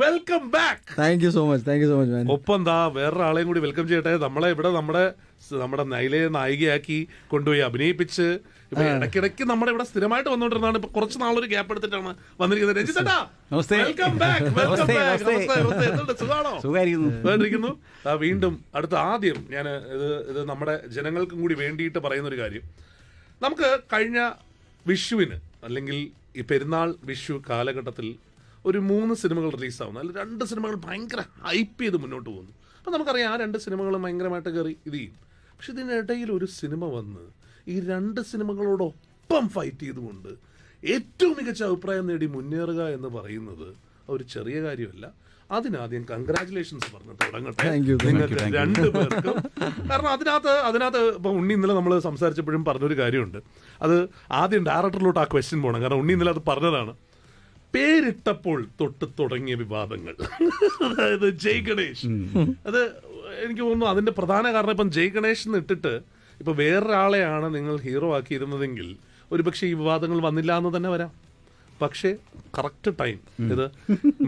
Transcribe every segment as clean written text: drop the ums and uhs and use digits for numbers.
Welcome back. Thank you so much. ഒപ്പം എന്താ വേറൊരാളെയും കൂടി വെൽക്കം ചെയ്യട്ടെ. നമ്മളെ ഇവിടെ നമ്മുടെ നൈലയെ നായികയാക്കി കൊണ്ടുപോയി അഭിനയിപ്പിച്ച് ഇപ്പൊ ഇടയ്ക്കിടയ്ക്ക് നമ്മുടെ ഇവിടെ സ്ഥിരമായിട്ട് വന്നുകൊണ്ടിരുന്നതാണ്. ഇപ്പൊ കുറച്ച് നാളൊരു ഗ്യാപ്പ് എടുത്തിട്ടാണ് വന്നിരിക്കുന്നത്. രഞ്ജിത്തേട്ടാ, വെൽക്കം ബാക്ക്. സുഖാണോ? സുഖമായിരിക്കുന്നു. വീണ്ടും അടുത്ത ആദ്യം ഞാൻ ഇത് നമ്മുടെ ജനങ്ങൾക്കും കൂടി വേണ്ടിയിട്ട് പറയുന്ന ഒരു കാര്യം. നമുക്ക് കഴിഞ്ഞ വിഷുവിന് അല്ലെങ്കിൽ ഈ പെരുന്നാൾ വിഷു കാലഘട്ടത്തിൽ ഒരു 3 സിനിമകൾ റിലീസാവുന്നു. അതിൽ 2 സിനിമകൾ ഭയങ്കര ഹൈപ്പ് ചെയ്ത് മുന്നോട്ട് പോകുന്നു. അപ്പം നമുക്കറിയാം ആ 2 സിനിമകളും ഭയങ്കരമായിട്ട് കയറി ഇത് ചെയ്യും. പക്ഷെ ഇതിനിടയിൽ ഒരു സിനിമ വന്ന് ഈ 2 സിനിമകളോടൊപ്പം ഫൈറ്റ് ചെയ്തുകൊണ്ട് ഏറ്റവും മികച്ച അഭിപ്രായം നേടി മുന്നേറുക എന്ന് പറയുന്നത് ഒരു ചെറിയ കാര്യമല്ല. അതിനാദ്യം കൺഗ്രാറ്റുലേഷൻസ് പറഞ്ഞു തുടങ്ങട്ടെ നിങ്ങൾക്ക് 2 പേർക്കും. കാരണം അതിനകത്ത് ഇപ്പൊ ഉണ്ണി ഇന്നലെ നമ്മൾ സംസാരിച്ചപ്പോഴും പറഞ്ഞൊരു കാര്യമുണ്ട്. അത് ആദ്യം ഡയറക്ടറിലോട്ട് ആ ക്വസ്റ്റ്യൻ പോകണം. കാരണം ഉണ്ണി ഇന്നലെ അത് പറഞ്ഞതാണ്. പേരിട്ടപ്പോൾ തൊട്ട് തുടങ്ങിയ വിവാദങ്ങൾ, അതായത് ജയ് ഗണേഷ്. അത് എനിക്ക് തോന്നുന്നു അതിന്റെ പ്രധാന കാരണം ഇപ്പം ജയ് ഗണേഷ് എന്ന് ഇട്ടിട്ട് ഇപ്പൊ വേറൊരാളെയാണ് നിങ്ങൾ ഹീറോ ആക്കിയിരുന്നതെങ്കിൽ ഒരുപക്ഷെ ഈ വിവാദങ്ങൾ വന്നില്ല എന്ന് തന്നെ വരാം. പക്ഷേ കറക്റ്റ് ടൈം ഇത്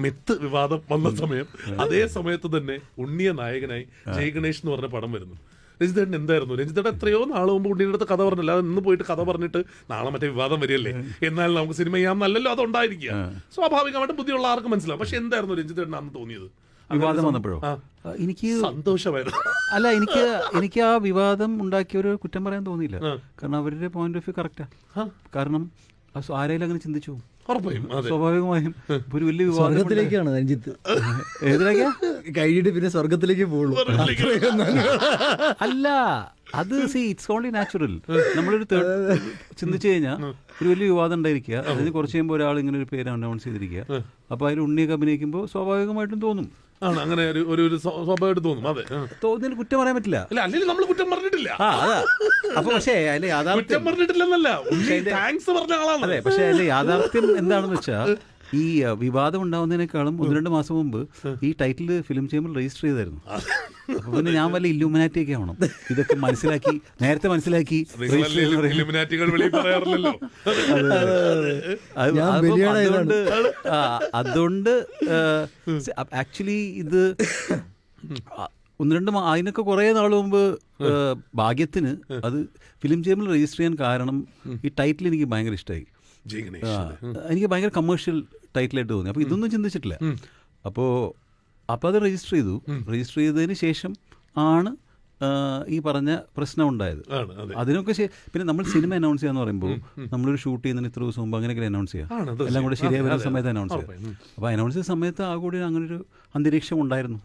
മിത്ത് വിവാദം വന്ന സമയം, അതേ സമയത്ത് തന്നെ ഉണ്ണിയ നായകനായി ജയ് ഗണേഷ് എന്ന് പറഞ്ഞ പടം വരുന്നു. രഞ്ജിത്തേട്ടൻ എന്തായിരുന്നു? രഞ്ജിത്തേട്ടൻ എത്രയോ നാൾ മുമ്പ് ഉണ്ണിയുടെ അടുത്ത് കഥ പറഞ്ഞില്ല. അത് ഇന്ന് പോയിട്ട് കഥ പറഞ്ഞിട്ട് നാളെ മറ്റേ വിവാദം വരികയല്ലേ, എന്നാൽ നമുക്ക് സിനിമ ചെയ്യാമെന്നല്ലല്ലോ അത് ഉണ്ടായിരിക്കുക. സ്വാഭാവികമായിട്ട് ബുദ്ധിയുള്ള ആർക്കും മനസ്സിലാവും. പക്ഷെ എന്തായിരുന്നു രഞ്ജിത്തേട്ടൻ അന്ന് തോന്നിയത്? വിവാദം വന്നപ്പോഴോ എനിക്ക് സന്തോഷമായിരുന്നു. അല്ല, എനിക്ക് ആ വിവാദം ഉണ്ടാക്കിയവര് കുറ്റം പറയാൻ തോന്നിയില്ല. കാരണം അവരുടെ പോയിന്റ് ഓഫ് വ്യൂ കറക്റ്റാ. കാരണം ആരെങ്കിലും അങ്ങനെ ചിന്തിച്ചു സ്വാഭാവികമായും ഒരു വലിയ സ്വർഗത്തിലേക്കാണ് രഞ്ജിത്ത്. ഏതിലേക്കാ കഴിഞ്ഞിട്ട് പിന്നെ സ്വർഗത്തിലേക്ക് പോകുള്ളൂ. അല്ല, അത് ഇറ്റ്സ് ഓൺലി നാച്ചുറൽ. നമ്മളൊരു ചിന്തിച്ചു കഴിഞ്ഞാൽ ഒരു വലിയ വിവാദം ഉണ്ടായിരിക്കുക, അതിന് കുറച്ച് കഴിയുമ്പോൾ ഒരാൾ ഇങ്ങനെ ഒരു പേര് അനൗൺസ് ചെയ്തിരിക്കുക. അപ്പൊ അതിൽ ഉണ്ണിയൊക്കെ അഭിനയിക്കുമ്പോൾ സ്വാഭാവികമായിട്ടും തോന്നും. അങ്ങനെ ഒരു സ്വാഭാവികമായിട്ട് തോന്നും. അതെ, തോന്നുന്നതിന് കുറ്റം പറയാൻ പറ്റില്ല. അല്ലെങ്കിൽ നമ്മൾ കുറ്റം പറഞ്ഞിട്ടില്ല. അപ്പൊ പക്ഷേ അതിന്റെ യാഥാർത്ഥ്യം അതെ, പക്ഷെ അതിന്റെ യാഥാർത്ഥ്യം എന്താണെന്ന് വെച്ചാൽ ഈ വിവാദം ഉണ്ടാവുന്നതിനേക്കാളും 1-2 മാസം മുമ്പ് ഈ ടൈറ്റിൽ ഫിലിം ചേംബർ രജിസ്റ്റർ ചെയ്തായിരുന്നു. അപ്പൊ പിന്നെ ഞാൻ വല്ല ഇല്ലുമിനാറ്റി ഒക്കെ ആവണം ഇതൊക്കെ നേരത്തെ മനസ്സിലാക്കി. അതുകൊണ്ട് ആക്ച്വലി ഇത് 1-2 അതിനൊക്കെ കുറെ നാൾ മുമ്പ് ഭാഗ്യത്തിന് അത് ഫിലിം ചേംബറിൽ രജിസ്റ്റർ ചെയ്യാൻ കാരണം ഈ ടൈറ്റിൽ എനിക്ക് ഭയങ്കര ഇഷ്ടമായി. എനിക്ക് ഭയങ്കര കമേഴ്ഷ്യൽ ടൈറ്റിലായിട്ട് തോന്നി. അപ്പോൾ ഇതൊന്നും ചിന്തിച്ചിട്ടില്ല. അപ്പോൾ അത് രജിസ്റ്റർ ചെയ്തതിന് ശേഷം ആണ് ഈ പറഞ്ഞ പ്രശ്നം ഉണ്ടായത്. അതിനൊക്കെ പിന്നെ നമ്മൾ സിനിമ അനൗൺസ് ചെയ്യാന്ന് പറയുമ്പോൾ നമ്മളൊരു ഷൂട്ട് ചെയ്യുന്നതിന് ഇത്ര ദിവസം മുമ്പ് അങ്ങനെയൊക്കെ അനൗൺസ് ചെയ്യാം. എല്ലാം കൂടെ ശരിയായ വരുന്ന സമയത്ത് അനൗൺസ് ചെയ്യാം. അപ്പോൾ അനൗൺസ് ചെയ്ത സമയത്ത് ആ കൂടി അങ്ങനൊരു അന്തരീക്ഷം ഉണ്ടായിരുന്നു.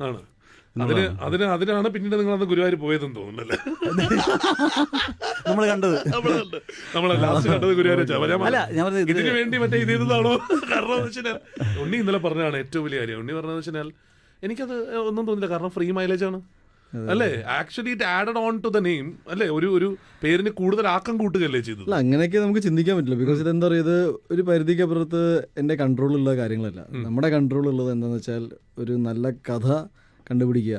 അതിനാണ് പിന്നീട് നിങ്ങളന്ന് ഗുരുവായൂർ പോയതെന്ന് തോന്നുന്നല്ലേ? നമ്മൾ കണ്ടത് ഇതിനു വേണ്ടി മറ്റേ ഇതാണോ? കാരണം ഉണ്ണി ഇന്നലെ പറഞ്ഞതാണ് ഏറ്റവും വലിയ കാര്യം. ഉണ്ണി പറഞ്ഞതെന്ന് വെച്ചാൽ എനിക്കത് ഒന്നും തോന്നില്ല. കാരണം ഫ്രീ മൈലേജ് ആണ് അല്ലേ? Actually it added on to the name അല്ലേ? ഒരു പേരിന് കൂടുതൽ ആക്കം കൂട്ടുകയല്ലേ ചെയ്തത്? അല്ല, അങ്ങനെയൊക്കെ നമുക്ക് ചിന്തിക്കാൻ പറ്റില്ല. ബിക്കോസ് ഇതെന്താ പറയുക, ഇത് ഒരു പരിധിക്കപ്പുറത്ത് എൻ്റെ കൺട്രോളുള്ള കാര്യങ്ങളല്ല. നമ്മുടെ കൺട്രോൾ ഉള്ളത് എന്താണെന്ന് വെച്ചാൽ ഒരു നല്ല കഥ കണ്ടുപിടിക്കുക,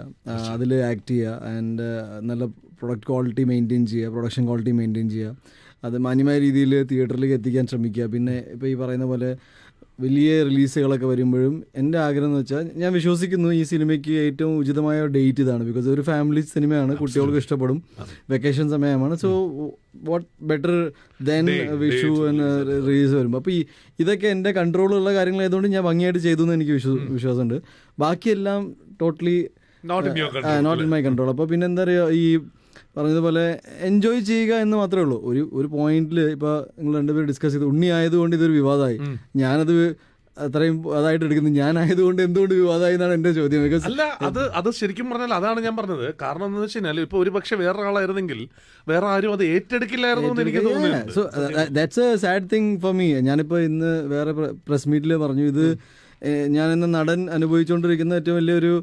അതിൽ ആക്ട് ചെയ്യുക, ആൻഡ് നല്ല പ്രൊഡക്റ്റ് ക്വാളിറ്റി മെയിൻറ്റെയിൻ ചെയ്യുക, പ്രൊഡക്ഷൻ ക്വാളിറ്റി മെയിൻറ്റെയിൻ ചെയ്യുക, അത് മാന്യമായ രീതിയിൽ തിയേറ്ററിലേക്ക് എത്തിക്കാൻ ശ്രമിക്കുക. പിന്നെ ഇപ്പോൾ ഈ പറയുന്ന പോലെ വലിയ റിലീസുകളൊക്കെ വരുമ്പോഴും എൻ്റെ ആഗ്രഹം എന്ന് വെച്ചാൽ, ഞാൻ വിശ്വസിക്കുന്നു ഈ സിനിമയ്ക്ക് ഏറ്റവും ഉചിതമായ ഡേറ്റ് ഇതാണ്. ബിക്കോസ് ഒരു ഫാമിലി സിനിമയാണ്, കുട്ടികൾക്ക് ഇഷ്ടപ്പെടും, വെക്കേഷൻ സമയമാണ്. So what better then Vishu release വരുമ്പോൾ. അപ്പോൾ ഇതൊക്കെ എൻ്റെ കൺട്രോളുള്ള കാര്യങ്ങളായതുകൊണ്ട് ഞാൻ ഭംഗിയായിട്ട് ചെയ്തു എന്ന് എനിക്ക് വിശ്വാസമുണ്ട്. ബാക്കിയെല്ലാം totally not in my control. അപ്പോൾ പിന്നെ എന്താ പറയുക, ഈ പറഞ്ഞതുപോലെ എൻജോയ് ചെയ്യുക എന്ന് മാത്രമേ ഉള്ളൂ. ഒരു പോയിന്റിൽ ഇപ്പോൾ നിങ്ങൾ രണ്ടുപേരും ഡിസ്കസ് ചെയ്ത് ഉണ്ണി ആയതുകൊണ്ട് ഇതൊരു വിവാദമായി, ഞാനത് അത്രയും അതായിട്ട് എടുക്കുന്നത് ഞാനായതുകൊണ്ട് എന്തുകൊണ്ട് വിവാദമായി എന്നാണ് എൻ്റെ ചോദ്യം. അല്ല, അത് ശരിക്കും പറഞ്ഞാൽ അതാണ് ഞാൻ പറഞ്ഞത്. കാരണം എന്താണെന്ന് വെച്ച് കഴിഞ്ഞാൽ ഇപ്പോൾ ഒരു പക്ഷെ വേറെ ആളായിരുന്നെങ്കിൽ വേറെ ആരും അത് ഏറ്റെടുക്കില്ലായിരുന്നു എന്ന് എനിക്ക് തോന്നുന്നു. So that's A sad thing for me. ഞാനിപ്പോൾ ഇന്ന് വേറെ പ്രസ് മീറ്റിൽ പറഞ്ഞു, ഇത് ഞാൻ ഇന്ന് നടൻ അനുഭവിച്ചുകൊണ്ടിരിക്കുന്ന ഏറ്റവും വലിയൊരു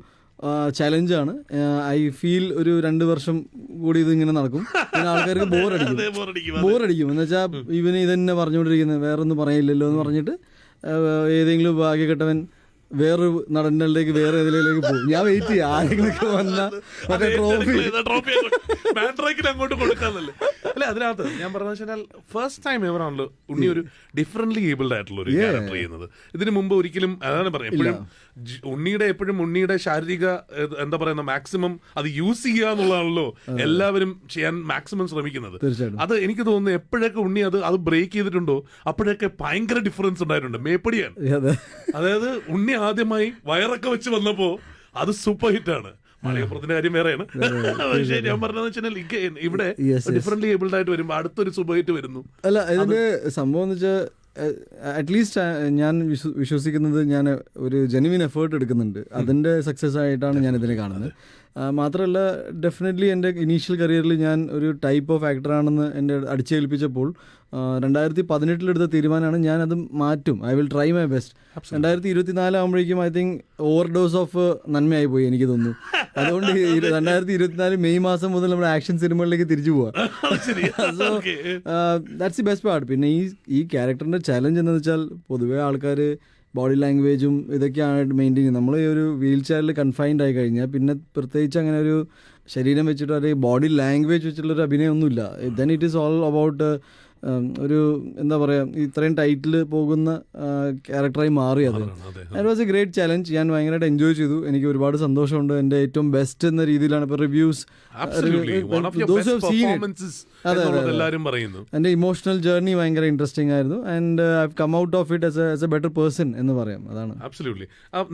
ചലഞ്ചാണ്. ഐ ഫീൽ ഒരു 2 വർഷം കൂടി ഇതിങ്ങനെ നടക്കും, പിന്നെ ആൾക്കാർക്ക് ബോറടിക്കും എന്ന് വെച്ചാൽ ഇവന് ഇതന്നെ പറഞ്ഞുകൊണ്ടിരിക്കുന്നത്, വേറെ ഒന്നും പറയില്ലല്ലോ എന്ന് പറഞ്ഞിട്ട് ഏതെങ്കിലും ഭാഗ്യകെട്ടവൻ വേറൊരു നടനിലേക്ക് വേറെ ഏതിലേക്ക് പോകും. ഞാൻ വെയിറ്റ് ചെയ്യാം ആരെങ്കിലൊക്കെ വന്ന മറ്റേ ട്രോഫി അങ്ങോട്ട് കൊടുക്കാന്നല്ലേ. അല്ലെ, അതിനകത്ത് ഞാൻ പറഞ്ഞ വെച്ചാൽ ഫസ്റ്റ് ടൈം എവർ ആണല്ലോ ഉണ്ണി ഒരു ഡിഫറെന്റ്ലി ഏബിൾഡ് ആയിട്ടുള്ള ഒരു ക്യാരക്ടർ ചെയ്യുന്നത്. ഇതിനു മുമ്പ് ഒരിക്കലും അതാണ് പറയാം എപ്പോഴും ഉണ്ണിയുടെ ശാരീരിക എന്താ പറയുന്ന മാക്സിമം അത് യൂസ് ചെയ്യുക എന്നുള്ളതാണല്ലോ എല്ലാവരും ചെയ്യാൻ മാക്സിമം ശ്രമിക്കുന്നത്. അത് എനിക്ക് തോന്നുന്നു എപ്പോഴൊക്കെ ഉണ്ണി അത് ബ്രേക്ക് ചെയ്തിട്ടുണ്ടോ അപ്പോഴൊക്കെ ഭയങ്കര ഡിഫറൻസ് ഉണ്ടായിട്ടുണ്ട്. മേപ്പടിയാണ്. അതായത് ഉണ്ണി ആദ്യമായി വയറൊക്കെ വെച്ച് വന്നപ്പോ അത് സൂപ്പർ ഹിറ്റ് ആണ്. മലയപ്പുറത്തിന്റെ കാര്യം വേറെയാണ്. പക്ഷേ ഞാൻ പറഞ്ഞതെന്ന് വെച്ചാൽ ഇവിടെ ഡിഫറെന്റ്ലി ഏബിൾഡ് ആയിട്ട് വരുമ്പോ അടുത്തൊരു സൂപ്പർ ഹിറ്റ് വരുന്നു. അല്ല, ഇതിന്റെ സംഭവം എന്ന് വെച്ചാൽ അറ്റ്ലീസ്റ്റ് ഞാൻ വിശ്വസിക്കുന്നത് ഞാൻ ഒരു ജെനുവിൻ എഫേർട്ട് എടുക്കുന്നുണ്ട്. അതിൻ്റെ സക്സസ് ആയിട്ടാണ് ഞാൻ ഇതിനെ കാണുന്നത്. മാത്രമല്ല ഡെഫിനറ്റ്ലി എൻ്റെ ഇനീഷ്യൽ കരിയറിൽ ഞാൻ ഒരു ടൈപ്പ് ഓഫ് ആക്ടറാണെന്ന് എൻ്റെ അടിച്ചേൽപ്പിച്ചപ്പോൾ 2018 എടുത്ത തീരുമാനമാണ് ഞാനത് മാറ്റും. I will try my best. 2024 ആകുമ്പോഴേക്കും ഐ തിങ്ക് ഓവർഡോസ് ഓഫ് നന്മയായി പോയി എനിക്ക് തോന്നുന്നു. അതുകൊണ്ട് 2024 മെയ് മാസം മുതൽ നമ്മുടെ ആക്ഷൻ സിനിമകളിലേക്ക് തിരിച്ചു പോവാം. So that's the best part. പിന്നെ ഈ ക്യാരക്ടറിൻ്റെ ചലഞ്ച് എന്താണെന്ന് വെച്ചാൽ പൊതുവേ ആൾക്കാർ ബോഡി ലാംഗ്വേജും ഇതൊക്കെയാണ് മെയിൻറ്റെയിൻ ചെയ്യുന്നത്. നമ്മൾ ഈ ഒരു വീൽ ചെയറിൽ കൺഫൈൻഡ് ആയി കഴിഞ്ഞാൽ പിന്നെ പ്രത്യേകിച്ച് അങ്ങനെ ഒരു ശരീരം വെച്ചിട്ട് അല്ലെങ്കിൽ ബോഡി ലാംഗ്വേജ് വെച്ചിട്ടുള്ളൊരു അഭിനയമൊന്നുമില്ല. Then it is all about ഒരു എന്താ പറയുക ഇത്രയും ടൈറ്റിൽ പോകുന്ന ക്യാരക്ടറായി മാറിയത്. That was a great challenge. ഞാൻ ഭയങ്കരമായിട്ട് എൻജോയ് ചെയ്തു. എനിക്ക് ഒരുപാട് സന്തോഷമുണ്ട്. എൻ്റെ ഏറ്റവും ബെസ്റ്റ് എന്ന രീതിയിലാണ് ഇപ്പോൾ റിവ്യൂസ് എൻ്റെ ഇമോഷണൽ ജേർണി ഭയങ്കര ഇൻട്രസ്റ്റിംഗ് ആയിരുന്നു. And I have come out of it as a better person എന്ന് പറയാം. അതാണ് അബ്സല്യൂട്ട്ലി.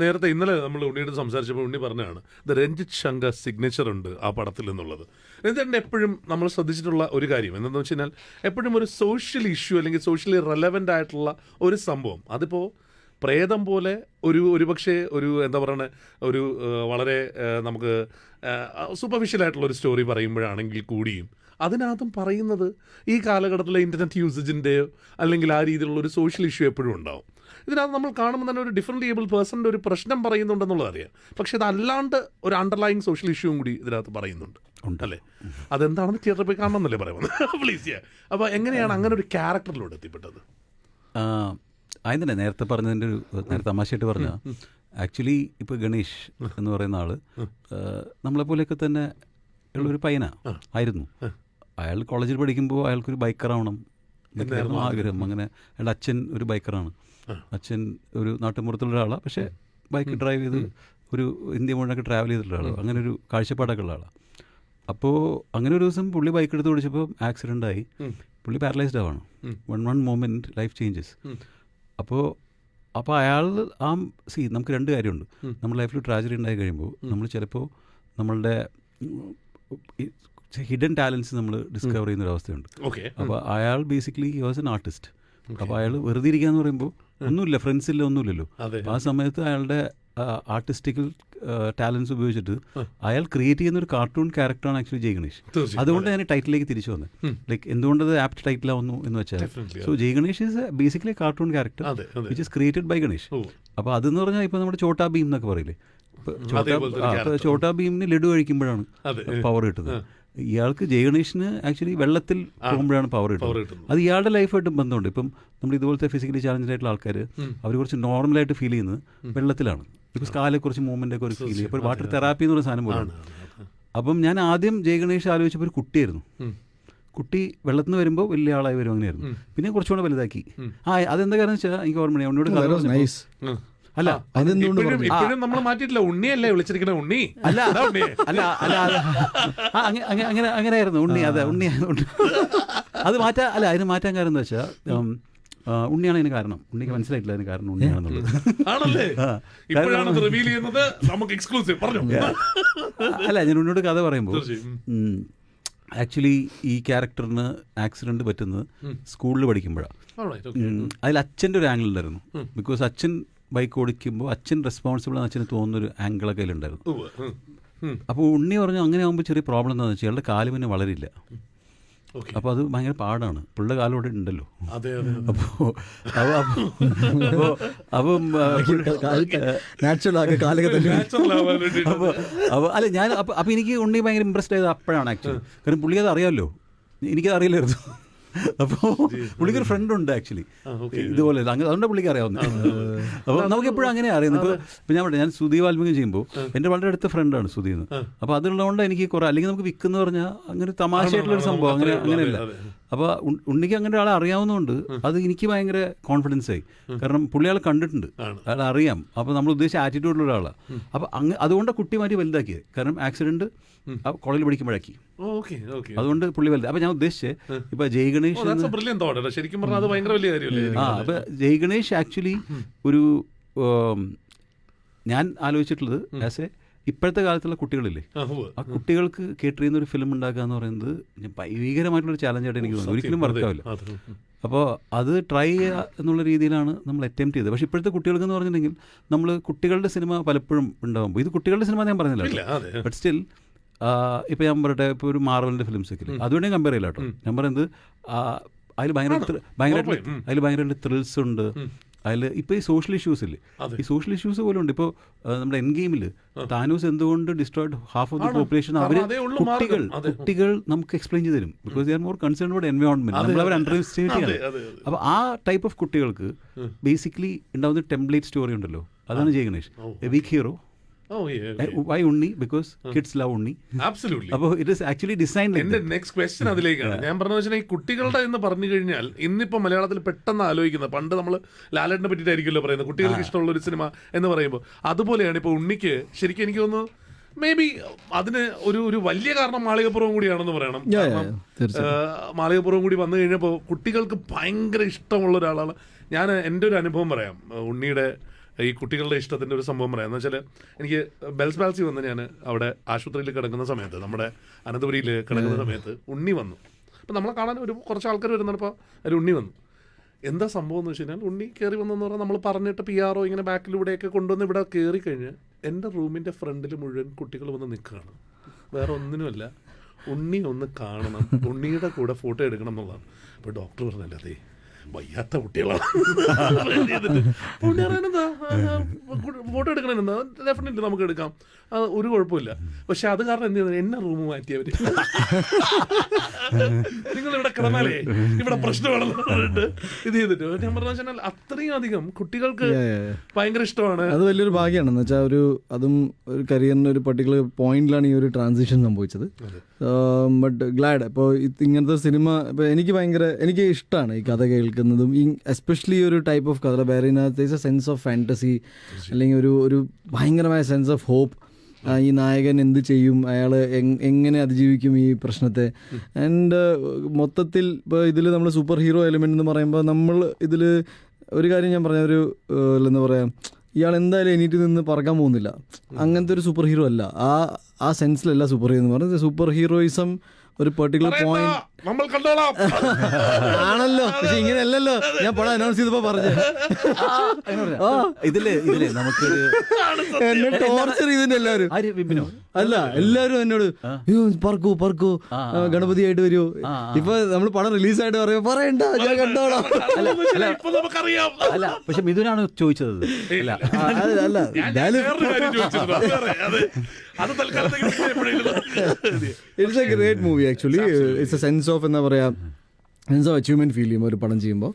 നേരത്തെ ഇന്നലെ നമ്മൾ ഉണ്ണിയോട് സംസാരിച്ചപ്പോൾ ഉണ്ണി പറഞ്ഞതാണ് രഞ്ജിത്ത് ശങ്കർ സിഗ്നേച്ചർ ഉണ്ട് ആ പടത്തിൽ എന്നുള്ളത്. രഞ്ജിത്തിന്റെ എപ്പോഴും നമ്മൾ ശ്രദ്ധിച്ചിട്ടുള്ള ഒരു കാര്യം എന്താണെന്ന് വെച്ച് കഴിഞ്ഞാൽ എപ്പോഴും ഒരു സോഷ്യൽ ഇഷ്യൂ അല്ലെങ്കിൽ സോഷ്യലി റെലവൻ്റ് ആയിട്ടുള്ള ഒരു സംഭവം അതിപ്പോൾ പ്രേതം പോലെ ഒരുപക്ഷെ ഒരു എന്താ പറയുക ഒരു വളരെ നമുക്ക് സൂപ്പർഫിഷ്യലായിട്ടുള്ള ഒരു സ്റ്റോറി പറയുമ്പോഴാണെങ്കിൽ കൂടിയും അതിനകത്തും പറയുന്നത് ഈ കാലഘട്ടത്തിലെ ഇൻ്റർനെറ്റ് യൂസേജിൻ്റെയോ അല്ലെങ്കിൽ ആ രീതിയിലുള്ള ഒരു സോഷ്യൽ ഇഷ്യൂ എപ്പോഴും ഉണ്ടാവും. ഇതിനകത്ത് നമ്മൾ കാണുമ്പോൾ തന്നെ ഒരു ഡിഫറെൻ്റ് ഏബിൾ പേഴ്സണിൻ്റെ ഒരു പ്രശ്നം പറയുന്നുണ്ടെന്നുള്ളത് അറിയാം. പക്ഷെ അതല്ലാണ്ട് ഒരു അണ്ടർലൈങ് സോഷ്യൽ ഇഷ്യൂവും കൂടി ഇതിനകത്ത് പറയുന്നുണ്ട് അല്ലേ? അതെന്താണെന്ന് തിയേറ്ററിൽ പോയി കാണണമെന്നല്ലേ പറയുന്നത്. പ്ലീസ്. അപ്പോൾ എങ്ങനെയാണ് അങ്ങനെ ഒരു ക്യാരക്ടറിലൂടെ എത്തിപ്പെട്ടത്? ആയതന്നെ നേരത്തെ പറഞ്ഞതിൻ്റെ ഒരു നേരത്തെ തമാശയായിട്ട് പറഞ്ഞ ആക്ച്വലി ഇപ്പോൾ ഗണേഷ് എന്ന് പറയുന്ന ആള് നമ്മളെപ്പോലെയൊക്കെ തന്നെ ഉള്ളൊരു ആയിരുന്നു. അയാൾ കോളേജിൽ പഠിക്കുമ്പോൾ അയാൾക്കൊരു ബൈക്കറാവണം എന്നൊക്കെയായിരുന്നു ആഗ്രഹം. അങ്ങനെ അയാളുടെ അച്ഛൻ ഒരു ബൈക്കറാണ്. അച്ഛൻ ഒരു നാട്ടുമ്പുറത്തുള്ള ഒരാളാണ്. പക്ഷേ ബൈക്ക് ഡ്രൈവ് ചെയ്ത് ഒരു ഇന്ത്യ മുഴുവനൊക്കെ ട്രാവൽ ചെയ്തിട്ടുള്ള ആളാണ്. അങ്ങനെ ഒരു കാഴ്ചപ്പാടൊക്കെ ഉള്ള ആളാണ്. അപ്പോൾ അങ്ങനെ ഒരു ദിവസം പുള്ളി ബൈക്ക് എടുത്ത് ഓടിച്ചപ്പോൾ ആക്സിഡൻ്റ് ആയി. പുള്ളി പാരലൈസ്ഡ് ആവാണ്. One moment life changes. അപ്പോൾ അയാൾ നമുക്ക് രണ്ട് കാര്യമുണ്ട്. നമ്മുടെ ലൈഫിൽ ട്രാജഡി ഉണ്ടായി കഴിയുമ്പോൾ നമ്മൾ ചിലപ്പോൾ നമ്മളുടെ ഹിഡൻ ടാലൻസ് നമ്മൾ ഡിസ്കവർ ചെയ്യുന്നൊരവസ്ഥയുണ്ട്. അപ്പോൾ അയാൾ basically he was an artist. അപ്പോൾ അയാൾ വെറുതെ ഇരിക്കുക എന്ന് പറയുമ്പോൾ ഒന്നുമില്ല, ഫ്രണ്ട്സില്ല, ഒന്നുമില്ലല്ലോ. ആ സമയത്ത് അയാളുടെ ആർട്ടിസ്റ്റിക്കൽ ടാലൻസ് ഉപയോഗിച്ചിട്ട് അയാൾ ക്രിയേറ്റ് ചെയ്യുന്ന ഒരു കാർട്ടൂൺ ക്യാരക്ടറാണ് ആക്ച്വലി ജയ് ഗണേഷ്. അതുകൊണ്ട് ഞാൻ ടൈറ്റിലേക്ക് തിരിച്ചു വന്നത്. ലൈക്ക് എന്തുകൊണ്ടത് ആപ്റ്റ് ടൈറ്റിലാവുന്നു എന്ന് വെച്ചാൽ so Jai Ganesh is basically cartoon character which is created by Ganesh. അപ്പോൾ അതെന്ന് പറഞ്ഞാൽ ഇപ്പോൾ നമ്മുടെ ചോട്ടാ ഭീം എന്നൊക്കെ പറയില്ലേ, ചോട്ടാ ഭീമിന് ലഡു കഴിക്കുമ്പോഴാണ് പവർ കിട്ടുന്നത്. ഇയാൾക്ക് ജയ് ഗണേഷിന് ആക്ച്വലി വെള്ളത്തിൽ പോകുമ്പോഴാണ് പവർ കിട്ടുന്നത്. അത് ഇയാളുടെ ലൈഫായിട്ടും ബന്ധമുണ്ട്. ഇപ്പം നമ്മൾ ഇതുപോലത്തെ ഫിസിക്കലി ചാലഞ്ചഡ് ആയിട്ടുള്ള ആൾക്കാർ അവർ കുറച്ച് നോർമലായിട്ട് ഫീൽ ചെയ്യുന്നത് വെള്ളത്തിലാണ്. ഇപ്പോൾ സ്കാലെ കുറച്ച് മൂവ്മെൻ്റ് ഒക്കെ ഒരു ഫീൽ ചെയ്യും. ഇപ്പോൾ വാട്ടർ തെറാപ്പി എന്ന് പറയുന്ന സാധനം പോലെയാണ്. അപ്പം ഞാൻ ആദ്യം ജയ് ഗണേഷ് ആലോചിച്ചപ്പോൾ ഒരു കുട്ടിയായിരുന്നു. കുട്ടി വെള്ളത്തിൽ നിന്ന് വരുമ്പോൾ വലിയ ആളായി വരും, അങ്ങനെയായിരുന്നു. പിന്നെ കുറച്ചുകൂടെ വലുതാക്കി. അതെന്താ കാരണം വെച്ചാൽ എനിക്ക് ഓർമ്മ ഉന്നോട് അല്ല ഇപ്പോഴും നമ്മൾ മാറ്റിയിട്ടില്ല. ഉണ്ണിയല്ലേ വിളിച്ചിരിക്കണ ഉണ്ണി അല്ല അല്ല അല്ല അങ്ങനെയായിരുന്നു ഉണ്ണി. അതെ ഉണ്ണി. അത് മാറ്റാൻ അല്ല അതിന് മാറ്റാൻ കാരണം എന്താ വെച്ചാൽ ഉണ്ണിയാണ് അതിന് കാരണം. ഉണ്ണിക്ക് മനസ്സിലായിട്ടില്ല അതിന് കാരണം ഉണ്ണിയാണെന്നുള്ളത്. അല്ല ഞാൻ ഉണ്ണിയോട് കഥ പറയുമ്പോൾ ആക്ച്വലി ഈ ക്യാരക്ടറിന് ആക്സിഡന്റ് പറ്റുന്നത് സ്കൂളിൽ പഠിക്കുമ്പോഴാണ്. അതിൽ അച്ഛൻ്റെ ഒരു ആംഗിൾ ഉണ്ടായിരുന്നു. ബിക്കോസ് അച്ഛൻ ബൈക്ക് ഓടിക്കുമ്പോൾ അച്ഛൻ റെസ്പോൺസിബിൾ എന്ന് അച്ഛന് തോന്നുന്നൊരു ആംഗിളൊക്കെ അതിലുണ്ടായിരുന്നു. അപ്പോൾ ഉണ്ണി പറഞ്ഞു അങ്ങനെ ആകുമ്പോൾ ചെറിയ പ്രോബ്ലം എന്താണെന്ന് വെച്ചാൽ അയാളുടെ കാല് പിന്നെ വളരില്ല. അപ്പോൾ അത് ഭയങ്കര പാടാണ്. പുള്ളിയുടെ കാലോടെ ഉണ്ടല്ലോ. അപ്പോൾ അല്ല ഞാൻ അപ്പോൾ എനിക്ക് ഉണ്ണി ഭയങ്കര ഇമ്പ്രസ്ഡ് ആയത് അപ്പോഴാണ് ആക്ച്വലി. കാരണം പുള്ളി അത് അറിയാമല്ലോ, എനിക്കത് അറിയില്ലായിരുന്നു. അപ്പോൾ പുള്ളിക്കൊരു ഫ്രണ്ട് ഉണ്ട് ആക്ച്വലി ഇതുപോലെ അതുകൊണ്ട് പുള്ളിക്ക് അറിയാവുന്ന. അപ്പോൾ നമുക്ക് എപ്പോഴും അങ്ങനെ അറിയുന്നത്. ഇപ്പോൾ ഞാൻ സുധി വാൽമീകി ചെയ്യുമ്പോൾ എൻ്റെ വളരെ അടുത്ത ഫ്രണ്ടാണ് സുധി എന്ന്. അപ്പോൾ അതുള്ളതുകൊണ്ട് എനിക്ക് കുറേ, അല്ലെങ്കിൽ നമുക്ക് വിൽക്കെന്ന് പറഞ്ഞാൽ അങ്ങനെ തമാശയായിട്ടുള്ളൊരു സംഭവം അങ്ങനെയല്ല. അപ്പോൾ ഉണ്ണിക്ക് അങ്ങനെ ഒരാളെ അറിയാവുന്നതുകൊണ്ട് അത് എനിക്ക് ഭയങ്കര കോൺഫിഡൻസ് ആയി. കാരണം പുള്ളി ആളെ കണ്ടിട്ടുണ്ട്, അയാൾ അറിയാം. അപ്പോൾ നമ്മൾ ഉദ്ദേശിച്ച ആറ്റിറ്റ്യൂഡുള്ള ഒരാളാണ്. അപ്പോൾ അതുകൊണ്ട് കുട്ടി മാറ്റി വലുതാക്കിയത്. കാരണം ആക്സിഡന്റ് കോളേജിൽ പഠിക്കുമ്പോഴാക്കി, അതുകൊണ്ട് പുള്ളി വലുത്. അപ്പോൾ ഞാൻ ഉദ്ദേശിച്ചത് ഇപ്പോൾ ജയ് ഗണേഷ് അപ്പോൾ ജയ് ഗണേഷ് ആക്ച്വലി ഒരു ഞാൻ ആലോചിച്ചിട്ടുള്ളത് ആസ് എ ഇപ്പോഴത്തെ കാലത്തുള്ള കുട്ടികളില്ലേ, ആ കുട്ടികൾക്ക് കേട്ടർ ചെയ്യുന്ന ഒരു ഫിലിം ഉണ്ടാക്കുക എന്ന് പറയുന്നത് ഭീകരമായിട്ടുള്ളൊരു ചാലഞ്ചായിട്ട് എനിക്ക് തോന്നുന്നു. ഒരിക്കലും വർക്കാവില്ല. അപ്പോൾ അത് ട്രൈ ചെയ്യുക എന്നുള്ള രീതിയിലാണ് നമ്മൾ അറ്റംപ്റ്റ് ചെയ്തത്. പക്ഷേ ഇപ്പോഴത്തെ കുട്ടികൾക്ക് എന്ന് പറഞ്ഞിട്ടുണ്ടെങ്കിൽ നമ്മൾ കുട്ടികളുടെ സിനിമ പലപ്പോഴും ഉണ്ടാകുമ്പോൾ, ഇത് കുട്ടികളുടെ സിനിമ ഞാൻ പറഞ്ഞില്ല, ബട്ട് സ്റ്റിൽ ഇപ്പോൾ ഞാൻ പറയട്ടെ, ഇപ്പോൾ ഒരു മാർവലിൻ്റെ ഫിലിംസ് ഒക്കെ ഇല്ലേ, അതുകൊണ്ട് ഞാൻ കമ്പയർ ചെയ്യില്ല കേട്ടോ. ഞാൻ പറയുന്നത് അതിൽ ഭയങ്കരമായിട്ട് ത്രിൽസ് ഉണ്ട്. അതിൽ ഇപ്പോൾ ഈ സോഷ്യൽ ഇഷ്യൂസ് ഇല്ലേ, ഈ സോഷ്യൽ ഇഷ്യൂസ് പോലും ഉണ്ട്. ഇപ്പോൾ നമ്മുടെ എൻ ഗെയിമിൽ താനൂസ് എന്തുകൊണ്ട് destroyed half of the population, കുട്ടികൾ നമുക്ക് എക്സ്പ്ലെയിൻ ചെയ്ത് തരും. Because they are more concern about environment. നമ്മൾ അവർ അണ്ടർ എസ്റ്റിമേറ്റ് ചെയ്യണം. അപ്പോൾ ആ ടൈപ്പ് ഓഫ് കുട്ടികൾക്ക് ബേസിക്കലി ഉണ്ടാവുന്ന ടെംപ്ലേറ്റ് സ്റ്റോറി ഉണ്ടല്ലോ, അതാണ് Jai Ganesh. A weak hero. Why Unni? Because kids love Unni. Absolutely. അപ്പോൾ it is actually designed like that. Next question അതിലേക്കാണ് ഞാൻ പറഞ്ഞത് വെച്ചാൽ, ഈ കുട്ടികളുടെ എന്ന് പറഞ്ഞു കഴിഞ്ഞാൽ ഇന്നിപ്പോൾ മലയാളത്തിൽ പെട്ടെന്ന് ആലോചിക്കുന്നത്, പണ്ട് നമ്മൾ ലാലേട്ടനെ പറ്റിയിട്ടായിരിക്കുമല്ലോ പറയുന്നത്, കുട്ടികൾക്ക് ഇഷ്ടമുള്ള ഒരു സിനിമ എന്ന് പറയുമ്പോൾ. അതുപോലെയാണ് ഇപ്പോൾ ഉണ്ണിക്ക് ശരിക്കും എനിക്ക് തോന്നുന്നു മേ ബി അതിന് ഒരു വലിയ കാരണം മാളികപ്പുറവും കൂടിയാണെന്ന് പറയണം. മാളികപ്പുറവും കൂടി വന്നു കഴിഞ്ഞപ്പോൾ കുട്ടികൾക്ക് ഭയങ്കര ഇഷ്ടമുള്ള ഒരാളാണ്. ഞാൻ എൻ്റെ ഒരു അനുഭവം പറയാം, ഉണ്ണിയുടെ ഈ കുട്ടികളുടെ ഇഷ്ടത്തിൻ്റെ ഒരു സംഭവം പറയാം. എന്ന് വെച്ചാൽ എനിക്ക് ബെൽസ് പാൽസി വന്ന് ഞാൻ അവിടെ ആശുപത്രിയിൽ കിടക്കുന്ന സമയത്ത്, നമ്മുടെ അനന്തപുരിയിൽ കിടക്കുന്ന സമയത്ത് ഉണ്ണി വന്നു. അപ്പോൾ നമ്മളെ കാണാൻ കുറച്ച് ആൾക്കാർ വരുന്നപ്പോൾ അതിൽ ഉണ്ണി വന്നു. എന്താ സംഭവം എന്ന് വെച്ച് കഴിഞ്ഞാൽ, ഉണ്ണി കയറി വന്നെന്ന് പറഞ്ഞാൽ നമ്മൾ പറഞ്ഞിട്ട് PR ഇങ്ങനെ ബാക്കിലൂടെയൊക്കെ കൊണ്ടുവന്ന് ഇവിടെ കയറി കഴിഞ്ഞ് എൻ്റെ റൂമിൻ്റെ ഫ്രണ്ടിൽ മുഴുവൻ കുട്ടികൾ വന്ന് നിൽക്കുകയാണ്. വേറെ ഒന്നിനുമല്ല, ഉണ്ണി ഒന്ന് കാണണം, ഉണ്ണിയുടെ കൂടെ ഫോട്ടോ എടുക്കണം എന്നുള്ളതാണ്. അപ്പോൾ ഡോക്ടർ പറഞ്ഞല്ലേ, അതേ വയ്യാത്ത കുട്ടികളാണ്, ഫോട്ടോ എടുക്കണമെന്നാ ഡെഫിനറ്റ്ലി നമുക്ക് എടുക്കാം, ഒരു കുഴപ്പമില്ല. പക്ഷെ അത് കാരണം എന്ത് ചെയ്യുന്നത്, എന്നെ റൂം മാറ്റിയവര്, നിങ്ങൾ ഇവിടെ കിടന്നാലേ ഇവിടെ പ്രശ്നമാണെന്ന് പറഞ്ഞിട്ട് ഇത് ചെയ്തിട്ട്. ഞാൻ പറഞ്ഞു വെച്ചാൽ അത്രയും അധികം കുട്ടികൾക്ക് ഭയങ്കര ഇഷ്ടമാണ്. അത് വലിയൊരു ഭാഗ്യമാണ്. എന്ന് വെച്ചാൽ അതും ഒരു കരിയറിൻ്റെ ഒരു പർട്ടിക്കുലർ പോയിന്റിലാണ് ഈ ഒരു ട്രാൻസിഷൻ സംഭവിച്ചത്. But GLAAD. ഇപ്പോൾ ഇങ്ങനത്തെ സിനിമ ഇപ്പോൾ എനിക്ക് ഇഷ്ടമാണ് ഈ കഥ കേൾക്കുന്നതും, ഈ എസ്പെഷ്യലി ഒരു ടൈപ്പ് ഓഫ് കഥ വേറെ ഇതിനകത്ത് സെൻസ് ഓഫ് ഫാൻറ്റസി, അല്ലെങ്കിൽ ഒരു ഭയങ്കരമായ സെൻസ് ഓഫ് ഹോപ്പ്. ഈ നായകൻ എന്ത് ചെയ്യും, അയാൾ എങ്ങനെ അതിജീവിക്കും ഈ പ്രശ്നത്തെ. ആൻഡ് മൊത്തത്തിൽ ഇപ്പോൾ ഇതിൽ നമ്മൾ സൂപ്പർ ഹീറോ എലിമെൻ്റ് എന്ന് പറയുമ്പോൾ, നമ്മൾ ഇതിൽ ഒരു കാര്യം ഞാൻ പറഞ്ഞ എന്താ പറയുക, ഇയാൾ എന്തായാലും എണീറ്റ് നിന്ന് പറക്കാൻ പോകുന്നില്ല, അങ്ങനത്തെ ഒരു സൂപ്പർ ഹീറോ അല്ല. ആ സെൻസിലല്ല സൂപ്പർ ഹീറോ എന്ന് പറയുന്നത്. സൂപ്പർ ഹീറോയിസം ഒരു പെർട്ടിക്കുലർ പോയിന്റ് ആണല്ലോ, പക്ഷെ ഇങ്ങനെയല്ലല്ലോ ഞാൻ പടം അനൗൺസ് ചെയ്തപ്പോ പറഞ്ഞു. ഇതില് നമുക്കൊരു എന്നെ ടോർച്ചർ ചെയ്തിട്ട് എല്ലാരും എന്നോട് പറക്കൂ ഗണപതിയായിട്ട് വരൂ. ഇപ്പൊ നമ്മൾ പടം റിലീസായിട്ട് പറയുമ്പോ പറയണ്ട, ഞാൻ കണ്ടോളാം. അല്ല, പക്ഷെ മിഥുനാണ് ചോദിച്ചത്. അല്ല it's A great movie actually. It's A sense of എന്താ പറയാ, സെൻസ് ഓഫ് അച്ചീവ്മെന്റ് ഫീൽ ചെയ്യും ഒരു പടം ചെയ്യുമ്പോൾ.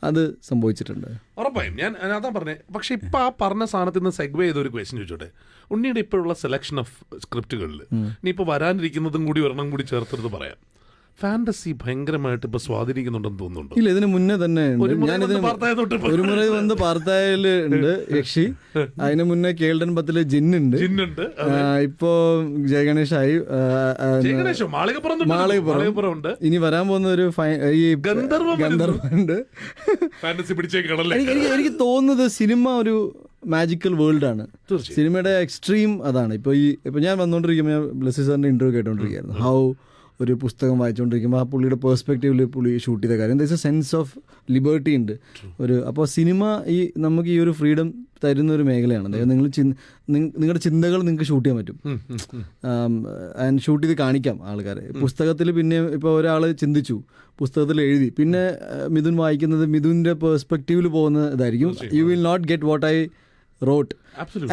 അത് സംഭവിച്ചിട്ടുണ്ട് ഉറപ്പായും. ഞാൻ അതാ പറഞ്ഞേ. പക്ഷെ ഇപ്പൊ ആ പറഞ്ഞ സാധനത്തിൽ നിന്ന് സെഗ്വേ ചെയ്ത ഒരു ക്വസ്റ്റ്യൻ ചോദിച്ചോട്ടെ, ഉണ്ണിയുടെ ഇപ്പോഴുള്ള സെലക്ഷൻ ഓഫ് സ്ക്രിപ്റ്റുകളിൽ ഇനിയിപ്പോൾ വരാനിരിക്കുന്നതും കൂടി ഒരെണ്ണം കൂടി ചേർത്തെടുത്ത് പറയാം, ഫാന്റസി ഭയങ്കരമായിട്ട് ഇപ്പൊ സ്വാധീനിക്കുന്നുണ്ടെന്ന് തോന്നുന്നുണ്ട്. ഇല്ല, ഇതിന് മുന്നേ തന്നെ ഒരു മുறை വന്ന് പാർത്തായില് ഉണ്ട് യക്ഷി, അതിന് മുന്നേ കേൾഡൻ പത്തില് ജിന്നുണ്ട്, ഇപ്പോ ജയഗണേഷായി, മാളികപ്പുറം ഉണ്ട്. ഇനി വരാൻ പോകുന്ന ഒരു ഈ ഗന്ധർവ്വണ്ട്. എനിക്ക് തോന്നുന്നത് സിനിമ ഒരു മാജിക്കൽ വേൾഡ് ആണ്. സിനിമയുടെ എക്സ്ട്രീം അതാണ്. ഇപ്പൊ ഞാൻ വന്നോണ്ടിരിക്കുമ്പോൾ ഞാൻ ബ്ലെസ്സി സാറിന്റെ ഇന്റർവ്യൂ കേട്ടോണ്ടിരിക്കുകയായിരുന്നു. ഹൗ ഒരു പുസ്തകം വായിച്ചുകൊണ്ടിരിക്കുമ്പോൾ ആ പുള്ളിയുടെ പേഴ്സ്പെക്റ്റീവിൽ പുള്ളി ഷൂട്ട് ചെയ്ത കാര്യം, there is A sense of liberty ഉണ്ട് അപ്പോൾ സിനിമ നമുക്ക് ഈ ഒരു ഫ്രീഡം തരുന്ന ഒരു മേഖലയാണ്. അതായത് നിങ്ങളുടെ ചിന്തകൾ നിങ്ങൾക്ക് ഷൂട്ട് ചെയ്യാൻ പറ്റും, ആൻഡ് ഷൂട്ട് ചെയ്ത് കാണിക്കാം ആൾക്കാരെ. പുസ്തകത്തിൽ പിന്നെ ഇപ്പോൾ ഒരാൾ ചിന്തിച്ചു, പുസ്തകത്തിൽ എഴുതി, പിന്നെ മിഥുൻ വായിക്കുന്നത് മിഥുൻ്റെ പേഴ്സ്പെക്റ്റീവിൽ പോകുന്ന ഇതായിരിക്കും. You will not get what I wrote.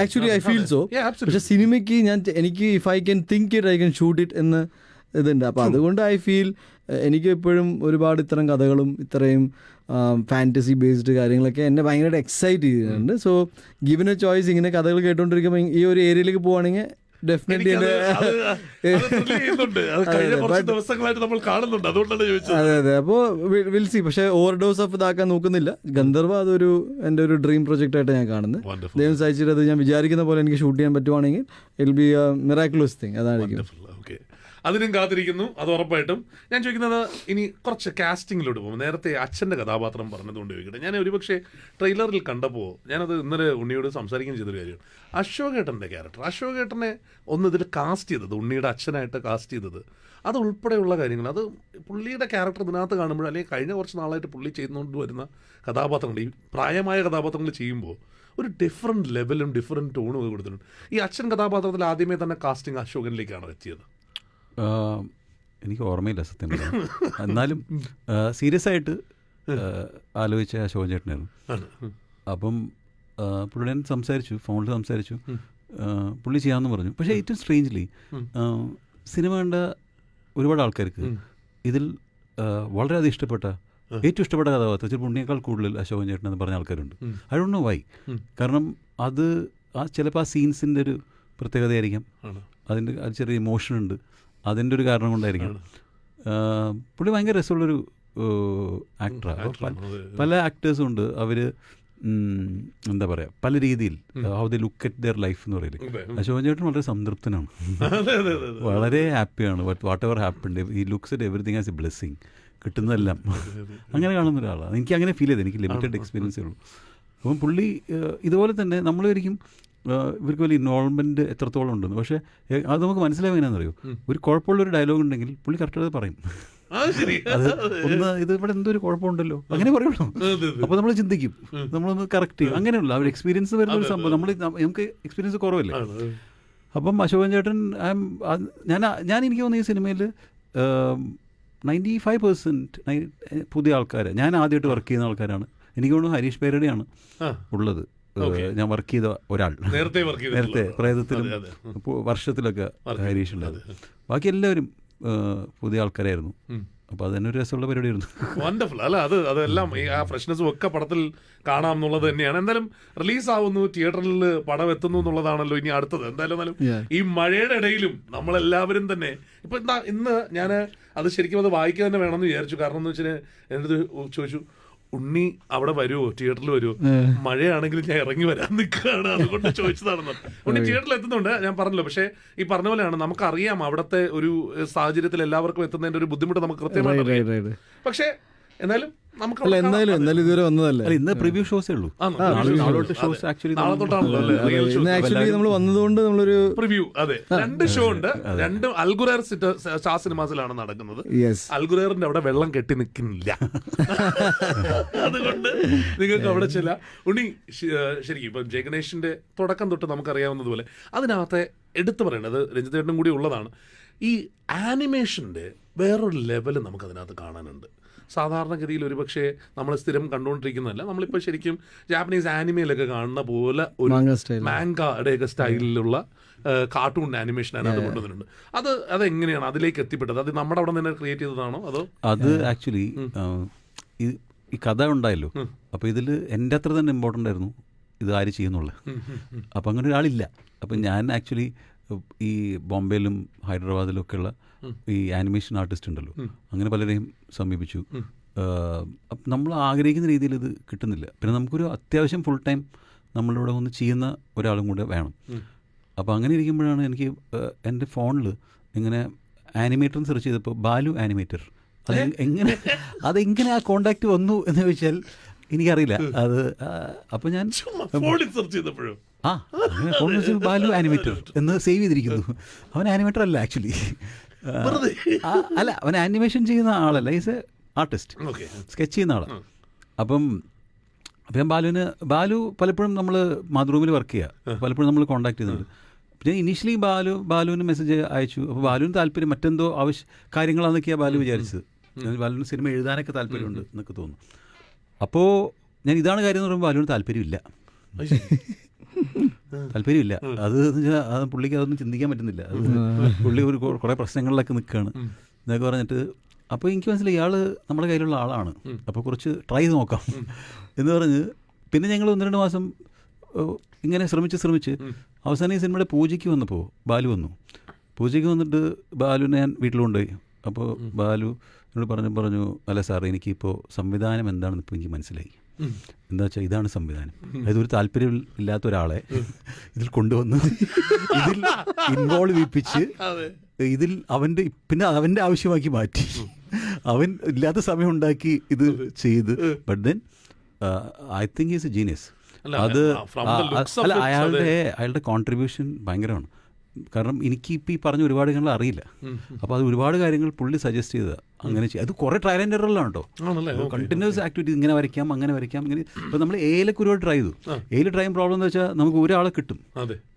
Actually I feel so. പക്ഷെ സിനിമയ്ക്ക് എനിക്ക് if I can think it I can shoot it എന്ന് ഇതുണ്ട്. അപ്പോൾ അതുകൊണ്ട് ഐ ഫീൽ എനിക്ക് എപ്പോഴും ഒരുപാട് ഇത്തരം കഥകളും ഇത്രയും ഫാൻറ്റസി ബേസ്ഡ് കാര്യങ്ങളൊക്കെ എന്നെ ഭയങ്കരമായിട്ട് എക്സൈറ്റ് ചെയ്തിട്ടുണ്ട്. സോ ഗിവൻ എ ചോയ്സ് ഇങ്ങനെ കഥകൾ കേട്ടുകൊണ്ടിരിക്കുമ്പോൾ ഈ ഒരു ഏരിയയിലേക്ക് പോവുകയാണെങ്കിൽ ഡെഫിനറ്റ്ലി ദിവസങ്ങളായിട്ട് നമ്മൾ കാണുന്നുണ്ട്, അതുകൊണ്ടാണ് ചോദിച്ചത്. അതെ അതെ. അപ്പോൾ വിൽ സി. പക്ഷേ ഓവർഡോസ് ഓഫ് ഇതാക്കാൻ നോക്കുന്നില്ല. ഗന്ധർവ അതൊരു എൻ്റെ ഒരു ഡ്രീം പ്രൊജക്റ്റ് ആയിട്ട് ഞാൻ കാണുന്നത്. ദൈവം സഹായിച്ചിട്ട് അത് ഞാൻ വിചാരിക്കുന്ന പോലെ എനിക്ക് ഷൂട്ട് ചെയ്യാൻ പറ്റുവാണെങ്കിൽ it will be A miraculous thing. അതായിരിക്കും. അതിനും കാത്തിരിക്കുന്നു, അത് ഉറപ്പായിട്ടും. ഞാൻ ചോദിക്കുന്നത് ഇനി കുറച്ച് കാസ്റ്റിങ്ങിലോട്ട് പോകും. നേരത്തെ അച്ഛൻ്റെ കഥാപാത്രം പറഞ്ഞതുകൊണ്ട് ചോദിക്കട്ടെ. ഞാൻ ഒരുപക്ഷെ ട്രെയിലറിൽ കണ്ടപ്പോൾ ഞാനത് ഇന്നലെ ഉണ്ണിയോട് സംസാരിക്കുകയും ചെയ്തൊരു കാര്യമാണ്. അശോകേട്ടൻ്റെ ക്യാരക്ടർ, അശോകേട്ടനെ ഒന്ന് ഇതിൽ കാസ്റ്റ് ചെയ്തത്, ഉണ്ണിയുടെ അച്ഛനായിട്ട് കാസ്റ്റ് ചെയ്തത്, അത് ഉൾപ്പെടെയുള്ള കാര്യങ്ങൾ, അത് പുള്ളിയുടെ ക്യാരക്ടർ ഇതിനകത്ത് കാണുമ്പോൾ, അല്ലെങ്കിൽ കഴിഞ്ഞ കുറച്ച് നാളായിട്ട് പുള്ളി ചെയ്തുകൊണ്ട് വരുന്ന കഥാപാത്രങ്ങൾ, ഈ പ്രായമായ കഥാപാത്രങ്ങൾ ചെയ്യുമ്പോൾ ഒരു ഡിഫറെൻറ്റ് ലെവലും ഡിഫറെൻറ്റ് ടോണും ഒക്കെ കൊടുത്തിട്ടുണ്ട്. ഈ അച്ഛൻ കഥാപാത്രത്തിൽ ആദ്യമേ തന്നെ കാസ്റ്റിംഗ് അശോകനിലേക്കാണ് എത്തിയത്? എനിക്ക് ഓർമ്മയില്ല സത്യം പറഞ്ഞാൽ. എന്നാലും സീരിയസ് ആയിട്ട് ആലോചിച്ച അശോകൻ ചേട്ടനായിരുന്നു. അപ്പം പുള്ളിയോട് ഞാൻ സംസാരിച്ചു, ഫോണിൽ സംസാരിച്ചു. പുള്ളി ചെയ്യാമെന്ന് പറഞ്ഞു. പക്ഷേ ഏറ്റവും സ്ട്രേഞ്ച്ലി സിനിമ കണ്ട ഒരുപാട് ആൾക്കാർക്ക് ഇതിൽ വളരെയധികം ഇഷ്ടപ്പെട്ട, ഏറ്റവും ഇഷ്ടപ്പെട്ട കഥാപാത്രം ചിലപ്പോൾ ഉണ്ണിയേക്കാൾ കൂടുതൽ അശോകൻ ചേട്ടൻ എന്ന് പറഞ്ഞ ആൾക്കാരുണ്ട്. I don't know why. കാരണം അത് ചിലപ്പോൾ ആ സീൻസിൻ്റെ ഒരു പ്രത്യേകതയായിരിക്കാം, അതിൻ്റെ അത് ചെറിയ ഇമോഷൻ ഉണ്ട്, അതിൻ്റെ ഒരു കാരണം കൊണ്ടായിരിക്കാം. പുള്ളി ഭയങ്കര രസമുള്ളൊരു ആക്ടറാണ്. പല ആക്ടേഴ്സും ഉണ്ട്, അവർ എന്താ പറയുക, പല രീതിയിൽ how the look at their life എന്ന് പറയില്ലേ. അശോകൻ ചേട്ടൻ വളരെ സംതൃപ്തനാണ്, വളരെ ഹാപ്പിയാണ്. Whatever happened he looks at everything as a blessing, കിട്ടുന്നതെല്ലാം അങ്ങനെ കാണുന്ന ഒരാളാണ്. എനിക്ക് അങ്ങനെ ഫീൽ ചെയ്തത്. എനിക്ക് ലിമിറ്റഡ് എക്സ്പീരിയൻസേ ഉള്ളൂ. അപ്പം പുള്ളി ഇതുപോലെ തന്നെ നമ്മളൊരിക്കും ഇവർക്ക് വലിയ ഇൻവോൾവ്മെൻറ്റ് എത്രത്തോളം ഉണ്ടെന്ന്. പക്ഷേ അത് നമുക്ക് മനസ്സിലാവുക എങ്ങനെയാണെന്നറിയോ, ഒരു കുഴപ്പമുള്ളൊരു ഡയലോഗ് ഉണ്ടെങ്കിൽ പുള്ളി കറക്റ്റായിട്ട് പറയും. അത് ഒന്ന് ഇത് ഇവിടെ എന്തൊരു കുഴപ്പമുണ്ടല്ലോ അങ്ങനെ പറയുള്ളൂ. അപ്പോൾ നമ്മൾ ചിന്തിക്കും, നമ്മളൊന്ന് കറക്റ്റ് ചെയ്യും. അങ്ങനെയുള്ള ഒരു എക്സ്പീരിയൻസ് വരുന്ന ഒരു സംഭവം. നമുക്ക് എക്സ്പീരിയൻസ് കുറവല്ലേ. അപ്പം അശോകൻ ചേട്ടൻ ഞാൻ എനിക്ക് തോന്നുന്നു ഈ സിനിമയിൽ 95% പുതിയ ആൾക്കാർ, ഞാൻ ആദ്യമായിട്ട് വർക്ക് ചെയ്യുന്ന ആൾക്കാരാണ്. എനിക്ക് തോന്നുന്നു ഹരീഷ് പേരടിയാണ് ഉള്ളത്. ഞാൻ വർക്ക് ചെയ്ത ഒരാൾ നേരത്തെ പ്രേതത്തിലും വർഷത്തിലൊക്കെ ഹരീഷ് ഉള്ളത്. ബാക്കി എല്ലാവരും പുതിയ ആൾക്കാരായിരുന്നു. അപ്പോൾ അത് തന്നെ ഒരു രസമുള്ള പരിപാടിയായിരുന്നു. വണ്ടർഫുൾ അല്ല, അതെല്ലാം ആ ഫ്രഷ്നെസ്സും ഒക്കെ പടത്തിൽ കാണാം എന്നുള്ളത് തന്നെയാണ്. എന്തായാലും റിലീസാവുന്നു, തിയേറ്ററിൽ പടം എത്തുന്നു എന്നുള്ളതാണല്ലോ ഇനി അടുത്തത്. എന്തായാലും ഈ മഴയുടെ ഇടയിലും നമ്മളെല്ലാവരും തന്നെ ഇപ്പൊ ഇന്ന് ഞാൻ അത് ശരിക്കും അത് വായിക്കുക തന്നെ വേണമെന്ന് വിചാരിച്ചു. കാരണം എന്ന് വെച്ചാൽ എൻ്റെ ചോദിച്ചു, ഉണ്ണി അവിടെ വരുമോ, തിയേറ്ററിൽ വരുമോ? മഴയാണെങ്കിലും ഞാൻ ഇറങ്ങി വരാൻ നിൽക്കുകയാണ്, അതുകൊണ്ട് ചോദിച്ചതാണെന്ന്. ഉണ്ണി തിയേറ്ററിൽ എത്തുന്നുണ്ട്, ഞാൻ പറഞ്ഞല്ലോ. പക്ഷേ ഈ പറഞ്ഞ പോലെയാണ്, നമുക്കറിയാം അവിടുത്തെ ഒരു സാഹചര്യത്തിൽ എല്ലാവർക്കും എത്തുന്നതിന്റെ ഒരു ബുദ്ധിമുട്ട് നമുക്ക് കൃത്യമായിട്ട്. പക്ഷേ എന്നാലും എന്തായാലും ഇതുവരെ വന്നതല്ലേ. ഇന്ന് പ്രിവ്യൂ ഷോസേ ഉള്ളൂ. ആക്ച്വലി നമ്മൾ വന്നതുകൊണ്ട് നമ്മളൊരു പ്രിവ്യൂ. അതെ, 2 ഷോ ഉണ്ട്. 2 അൽഗുറേർ സ്റ്റാർ സിനിമാസിലാണ് നടക്കുന്നത്. അൽഗുറേറിന്റെ അവിടെ വെള്ളം കെട്ടി നിൽക്കുന്നില്ല, അതുകൊണ്ട് നിങ്ങൾക്ക് അവിടെ ചില ഉണ്ണി ശരിക്കും ഇപ്പം ജയഗണേഷിന്റെ തുടക്കം തൊട്ട് നമുക്കറിയാവുന്നതുപോലെ അതിനകത്തെ എടുത്തു പറയേണ്ടത് രഞ്ജിത്തേട്ടനും കൂടി ഉള്ളതാണ്. ഈ ആനിമേഷന്റെ വേറൊരു ലെവല് നമുക്കതിനകത്ത് കാണാനുണ്ട്. സാധാരണഗതിയിൽ ഒരുപക്ഷെ നമ്മൾ സ്ഥിരം കണ്ടുകൊണ്ടിരിക്കുന്നതല്ല, നമ്മളിപ്പോൾ ശരിക്കും ജാപ്പനീസ് ആനിമയിലൊക്കെ കാണുന്ന പോലെ ഒരു മാംഗയുടെയൊക്കെ സ്റ്റൈലിലുള്ള കാർട്ടൂൺ ആനിമേഷൻ അതിനകത്ത് കൊണ്ടുവന്നിട്ടുണ്ട്. അതെങ്ങനെയാണ് അതിലേക്ക് എത്തിപ്പെട്ടത്? അത് നമ്മുടെ അവിടെ തന്നെ ക്രിയേറ്റ് ചെയ്തതാണോ അതോ? അത് ആക്ച്വലി ഈ കഥ ഉണ്ടായല്ലോ, അപ്പോൾ ഇതിൽ എൻ്റെ അത്ര തന്നെ ഇമ്പോർട്ടൻ്റ് ആയിരുന്നു ഇത് ആര് ചെയ്യുന്നുള്ളത്. അപ്പോൾ അങ്ങനെ ഒരാളില്ല. അപ്പം ഞാൻ ആക്ച്വലി ഈ ബോംബെയിലും ഹൈദരാബാദിലും ഒക്കെയുള്ള ഈ ആനിമേഷൻ ആർട്ടിസ്റ്റ് ഉണ്ടല്ലോ, അങ്ങനെ പലരെയും സമീപിച്ചു. നമ്മൾ ആഗ്രഹിക്കുന്ന രീതിയിൽ ഇത് കിട്ടുന്നില്ല. പിന്നെ നമുക്കൊരു അത്യാവശ്യം ഫുൾ ടൈം നമ്മളിവിടെ ഒന്ന് ചെയ്യുന്ന ഒരാളും കൂടെ വേണം. അപ്പോൾ അങ്ങനെ ഇരിക്കുമ്പോഴാണ് എനിക്ക് എൻ്റെ ഫോണിൽ ഇങ്ങനെ ആനിമേറ്റർ സെർച്ച് ചെയ്തപ്പോൾ ബാലു ആനിമേറ്റർ അതെങ്ങനെ ആ കോണ്ടാക്ട് വന്നു എന്ന് ചോദിച്ചാൽ എനിക്കറിയില്ല. അത് അപ്പോൾ ഞാൻ സെർച്ച് ചെയ്തപ്പോഴും ബാലു ആനിമേറ്റർ എന്ന് സേവ് ചെയ്തിരിക്കുന്നു. അവൻ ആനിമേറ്റർ അല്ല ആക്ച്വലി, അല്ല അവൻ ആനിമേഷൻ ചെയ്യുന്ന ആളല്ല, ഈസ് എ ആർട്ടിസ്റ്റ്, സ്കെച്ച് ചെയ്യുന്ന ആളാണ്. അപ്പം ഞാൻ ബാലു പലപ്പോഴും നമ്മൾ മാതൃഭൂമിയിൽ വർക്ക് ചെയ്യുക, പലപ്പോഴും നമ്മൾ കോൺടാക്ട് ചെയ്യുന്നുണ്ട്. പിന്നെ ഇനീഷ്യലി ബാലുവിന് മെസ്സേജ് അയച്ചു. അപ്പോൾ ബാലുവിന് താല്പര്യം മറ്റെന്തോ കാര്യങ്ങളാണെന്നൊക്കെയാണ് ബാലു വിചാരിച്ചത്. ബാലുവിന് സിനിമ എഴുതാനൊക്കെ താല്പര്യമുണ്ട് എന്നൊക്കെ തോന്നുന്നു. അപ്പോൾ ഞാൻ ഇതാണ് കാര്യം എന്ന് പറയുമ്പോൾ ബാലുവിന് താല്പര്യമില്ല. താല്പര്യമില്ല. അത് പുള്ളിക്ക് അതൊന്നും ചിന്തിക്കാൻ പറ്റുന്നില്ല. അത് പുള്ളി ഒരു കുറേ പ്രശ്നങ്ങളിലൊക്കെ നിൽക്കുകയാണ് എന്നൊക്കെ പറഞ്ഞിട്ട്. അപ്പോൾ എനിക്ക് മനസ്സിലായി ഇയാൾ നമ്മുടെ കയ്യിലുള്ള ആളാണ്, അപ്പോൾ കുറച്ച് ട്രൈ ചെയ്ത് നോക്കാം എന്ന് പറഞ്ഞ് പിന്നെ ഞങ്ങൾ 1-2 മാസം ഇങ്ങനെ ശ്രമിച്ച് അവസാനം ഈ സിനിമയുടെ പൂജയ്ക്ക് വന്നപ്പോൾ ബാലു വന്നു. പൂജയ്ക്ക് വന്നിട്ട് ബാലുവിനെ ഞാൻ വീട്ടിൽ കൊണ്ടുപോയി. അപ്പോൾ ബാലു എന്നോട് പറഞ്ഞു അല്ല സാർ, എനിക്കിപ്പോൾ സംവിധാനം എന്താണെന്ന് ഇപ്പോൾ എനിക്ക് മനസ്സിലായി. എന്താ വെച്ചാൽ ഇതാണ് സംവിധാനം. അതായത് ഒരു താല്പര്യം ഇല്ലാത്ത ഒരാളെ ഇതിൽ കൊണ്ടുവന്ന് ഇതിൽ ഇൻവോൾവ് ചെയ്യിപ്പിച്ച് ഇതിൽ അവൻ്റെ ആവശ്യമാക്കി മാറ്റി, അവൻ ഇല്ലാത്ത സമയം ഉണ്ടാക്കി ഇത് ചെയ്ത്. But then I think is A genius. അത് അല്ല, അയാളുടെ കോൺട്രിബ്യൂഷൻ ഭയങ്കരമാണ്. കാരണം എനിക്ക് ഇപ്പം ഈ പറഞ്ഞ ഒരുപാട് കാര്യങ്ങൾ അറിയില്ല. അപ്പോൾ അത് ഒരുപാട് കാര്യങ്ങൾ പുള്ളി സജസ്റ്റ് ചെയ്തതാണ്. അങ്ങനെ ചെയ്യും. അത് കുറേ ട്രയൽ ആൻഡ് എററിലാണ് കേട്ടോ. കണ്ടിന്യൂസ് ആക്ടിവിറ്റി, ഇങ്ങനെ വരയ്ക്കാം അങ്ങനെ വരയ്ക്കാം ഇങ്ങനെ. ഇപ്പോൾ നമ്മൾ എയിലൊക്കെ ഒരുപാട് ട്രൈ ചെയ്തു. എയിൽ ട്രൈ പ്രോബ്ലം എന്ന് വെച്ചാൽ നമുക്ക് ഒരാളെ കിട്ടും,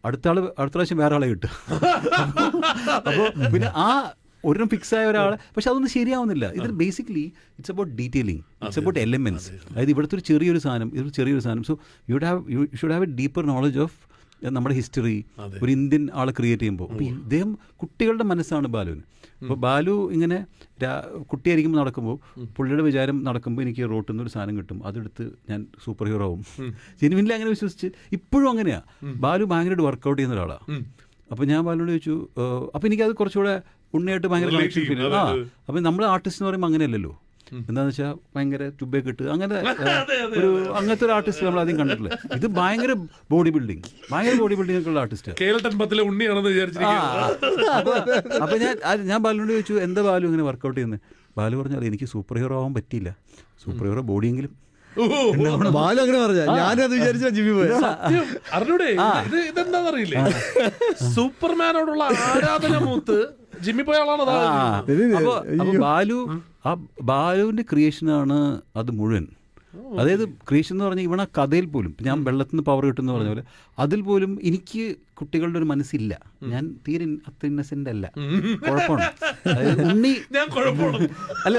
അടുത്ത പ്രാവശ്യം വേറെ ആളെ കിട്ടും. അപ്പോൾ പിന്നെ ആ ഒരെണ്ണം ഫിക്സ് ആയ ഒരാളെ, പക്ഷെ അതൊന്നും ശരിയാവുന്നില്ല. ഇതിൽ basically it's about detailing, it's about elements. അതായത് ഇവിടുത്തെ ഒരു ചെറിയൊരു സാധനം. So you should have A deeper knowledge of നമ്മുടെ ഹിസ്റ്ററി. ഒരു ഇന്ത്യൻ ആളെ ക്രിയേറ്റ് ചെയ്യുമ്പോൾ അപ്പോൾ ഇദ്ദേഹം കുട്ടികളുടെ മനസ്സാണ് ബാലുവിന്. അപ്പോൾ ബാലു ഇങ്ങനെ കുട്ടിയായിരിക്കുമ്പോൾ നടക്കുമ്പോൾ പുള്ളിയുടെ വിചാരം നടക്കുമ്പോൾ എനിക്ക് റോട്ടിൽ നിന്ന് ഒരു സാധനം കിട്ടും, അതെടുത്ത് ഞാൻ സൂപ്പർ ഹീറോ ആവും. ജെനുവിൻലി അങ്ങനെ വിശ്വസിച്ച് ഇപ്പോഴും അങ്ങനെയാണ്. ബാലു ഭയങ്കരമായിട്ട് വർക്കൗട്ട് ചെയ്യുന്ന ഒരാളാണ്. അപ്പോൾ ഞാൻ ബാലുവിനോട് ചോദിച്ചു, അപ്പോൾ എനിക്കത് കുറച്ചുകൂടെ ഉണ്ണിയായിട്ട് ഭയങ്കര കണക്ഷൻ ഫീൽ ചെയ്തു. അപ്പം നമ്മൾ ആർട്ടിസ്റ്റ് എന്ന് പറയുമ്പോൾ അങ്ങനെയല്ലല്ലോ. എന്താണെന്ന് വെച്ചാൽ ഭയങ്കര ട്യൂബൊക്കെ ഇട്ട് അങ്ങനത്തെ ഒരു ആർട്ടിസ്റ്റ് നമ്മൾ ആദ്യം കണ്ടിട്ടില്ല. ഇത് ഭയങ്കര ബോഡി ബിൽഡിങ് ഒക്കെ ഉള്ള ആർട്ടിസ്റ്റ്. അപ്പൊ ഞാൻ ബാലുവിനോട് ചോദിച്ചു, എന്താ ബാലു ഇങ്ങനെ വർക്കൗട്ട് ചെയ്യുന്നത്? ബാലു പറഞ്ഞാൽ എനിക്ക് സൂപ്പർ ഹീറോ ആവാൻ പറ്റിയില്ല, സൂപ്പർ ഹീറോ ബോഡിയെങ്കിലും. ബാലു അങ്ങനെ പറഞ്ഞ ഞാനത് വിചാരിച്ച ജിമ്മി പോയി. ഇതെന്താന്നറിയില്ലേ, സൂപ്പർമാനോടുള്ള ആരാധന മൂത്ത് ജിമ്മി പോയ ആളാണ്. ബാലുവിന്റെ ക്രിയേഷനാണ് അത് മുഴുവൻ. അതായത് ക്രിയേഷൻ എന്ന് പറഞ്ഞാൽ ഇവിടെ കഥയിൽ പോലും ഞാൻ വെള്ളത്തിൽ നിന്ന് പവർ കിട്ടുമെന്ന് പറഞ്ഞ പോലെ അതിൽ പോലും എനിക്ക് കുട്ടികളുടെ ഒരു മനസ്സില്ല. ഞാൻ തീരെ അത്ര ഇന്നസെന്റ് അല്ല, കുഴപ്പമാണ്. അതായത് ഉണ്ണി അല്ല,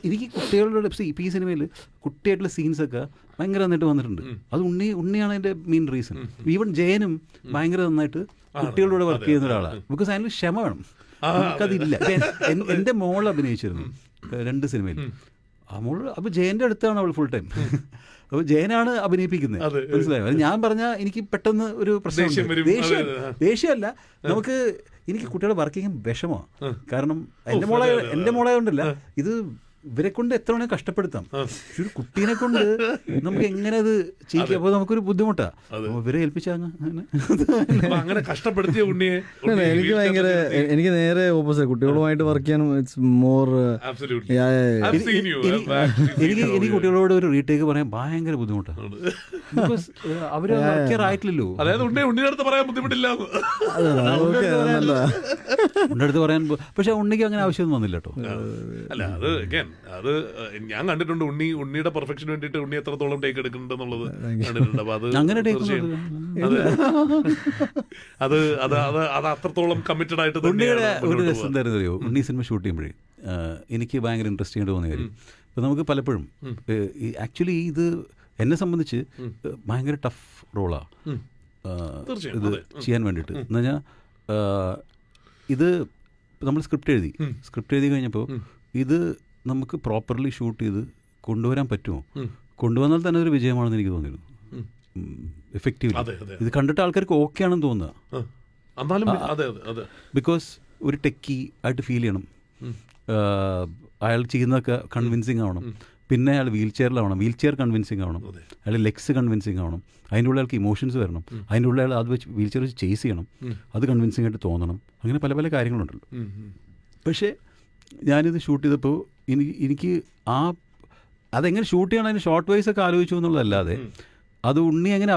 എനിക്ക് കുട്ടികളുടെ ഇപ്പം ഈ സിനിമയിൽ കുട്ടിയായിട്ടുള്ള സീൻസൊക്കെ ഭയങ്കര നന്നായിട്ട് വന്നിട്ടുണ്ട്. അത് ഉണ്ണിയാണ് അതിൻ്റെ മെയിൻ റീസൺ. ഈവൻ ജയനും ഭയങ്കര നന്നായിട്ട് കുട്ടികളുടെ വർക്ക് ചെയ്യുന്ന ഒരാളാണ്. ബിക്കോസ് അതിന് ക്ഷമ വേണം, നമുക്കതില്ല. എൻ്റെ മോൾ അഭിനയിച്ചിരുന്നു 2 സിനിമയിൽ. ആ മോള് അപ്പോൾ ജയൻ്റെ അടുത്താണ് അവൾ ഫുൾ ടൈം. അപ്പോൾ ജയനാണ് അഭിനയിപ്പിക്കുന്നത്, മനസ്സിലായോ? അത് ഞാൻ പറഞ്ഞാൽ എനിക്ക് പെട്ടെന്ന് ഒരു പ്രശ്നം, ദേഷ്യമല്ല, എനിക്ക് കുട്ടികളെ വർക്ക് ചെയ്യാൻ വിഷമമാണ്. കാരണം എൻ്റെ മോളായതുകൊണ്ടല്ല, ഇത് ഇവരെ കൊണ്ട് എത്ര വേണേൽ കഷ്ടപ്പെടുത്താം. പക്ഷെ ഒരു കുട്ടീനെ കൊണ്ട് നമുക്ക് എങ്ങനെ അത് ചെയ്യിക്കാം? അപ്പോൾ നമുക്കൊരു ബുദ്ധിമുട്ടാണ്. ഇവരെ ഏൽപ്പിച്ചാൽ അങ്ങനെ കഷ്ടപ്പെടുത്തിയ ഉണ്ണിയെ എനിക്ക് നേരെ ഓപ്പോസിറ്റ്. കുട്ടികളുമായിട്ട് വർക്ക് ചെയ്യാൻ ഇറ്റ്സ് മോർ. എനിക്ക് കുട്ടികളോട് ഒരു റീടേക്ക് പറയാൻ ഭയങ്കര ബുദ്ധിമുട്ടാണ്. ബിക്കോസ് അവര് ആയിട്ടില്ലല്ലോ. അതായത് ഉണ്ണിയുടെ അടുത്ത് പറയാൻ ബുദ്ധിമുട്ടില്ല, ഉണ്ണിയുടെ അടുത്ത് പറയാൻ. പക്ഷെ ഉണ്ണിക്ക് അങ്ങനെ ആവശ്യമൊന്നും വന്നില്ല കേട്ടോ. അല്ല, അത് ഞാൻ കണ്ടിട്ടുണ്ട്. ഉണ്ണിയുടെ പെർഫെക്ഷന് വേണ്ടിയിട്ട് ഉണ്ണി എത്രത്തോളം ടേക്ക് എടുക്കുന്നുണ്ട് എന്നുള്ളത് കണ്ടിട്ടുണ്ട്. അപ്പൊ അത് തീർച്ചയായും അത് അത്രത്തോളം കമ്മിറ്റഡ് ആയിട്ട് ഉണ്ണിയുടെ ഒരു രസം എന്തായിരുന്നറിയോ, ഉണ്ണി സിനിമ ഷൂട്ട് ചെയ്യുമ്പോഴേ എനിക്ക് ഭയങ്കര ഇൻട്രസ്റ്റിംഗ് ആയിട്ട് തോന്നിയ കാര്യം, ഇപ്പം നമുക്ക് പലപ്പോഴും ആക്ച്വലി ഇത് എന്നെ സംബന്ധിച്ച് ഭയങ്കര ടഫ് റോളാണ് ഇത് ചെയ്യാൻ വേണ്ടിയിട്ട്. എന്ന് പറഞ്ഞാൽ ഇത് നമ്മൾ സ്ക്രിപ്റ്റ് എഴുതി കഴിഞ്ഞപ്പോൾ ഇത് നമുക്ക് പ്രോപ്പർലി ഷൂട്ട് ചെയ്ത് കൊണ്ടുവരാൻ പറ്റുമോ? കൊണ്ടുവന്നാൽ തന്നെ ഒരു വിജയമാണെന്ന് എനിക്ക് തോന്നിയിരുന്നു. എഫക്റ്റീവ്ലി ഇത് കണ്ടിട്ട് ആൾക്കാർക്ക് ഓക്കെ ആണെന്ന് തോന്നുക. ബിക്കോസ് ഒരു ടെക്കി ആയിട്ട് ഫീൽ ചെയ്യണം, അയാൾ ചെയ്യുന്നതൊക്കെ കൺവിൻസിങ് ആവണം. പിന്നെ അയാൾ വീൽ ചെയർ കൺവിൻസിങ് ആവണം, അയാൾ ലെഗ്സ് കൺവിൻസിങ് ആവണം, അതിൻ്റെ ഉള്ളിൽ അയാൾക്ക് ഇമോഷൻസ് വരണം, അതിൻ്റെ ഉള്ളിൽ അയാൾ അത് വെച്ച് വീൽ ചെയർ വെച്ച് ചേസ് ചെയ്യണം, അത് കൺവിൻസിങ് ആയിട്ട് തോന്നണം. അങ്ങനെ പല പല കാര്യങ്ങളുണ്ടല്ലോ. പക്ഷേ ഞാനിത് ഷൂട്ട് ചെയ്തപ്പോൾ എനിക്ക് അതെങ്ങനെ ഷൂട്ട് ചെയ്യണം, അതിന് ഷോർട്ട് വൈസ് ഒക്കെ ആലോചിച്ചു എന്നുള്ളതല്ലാതെ അത് ഉണ്ണി എങ്ങനെ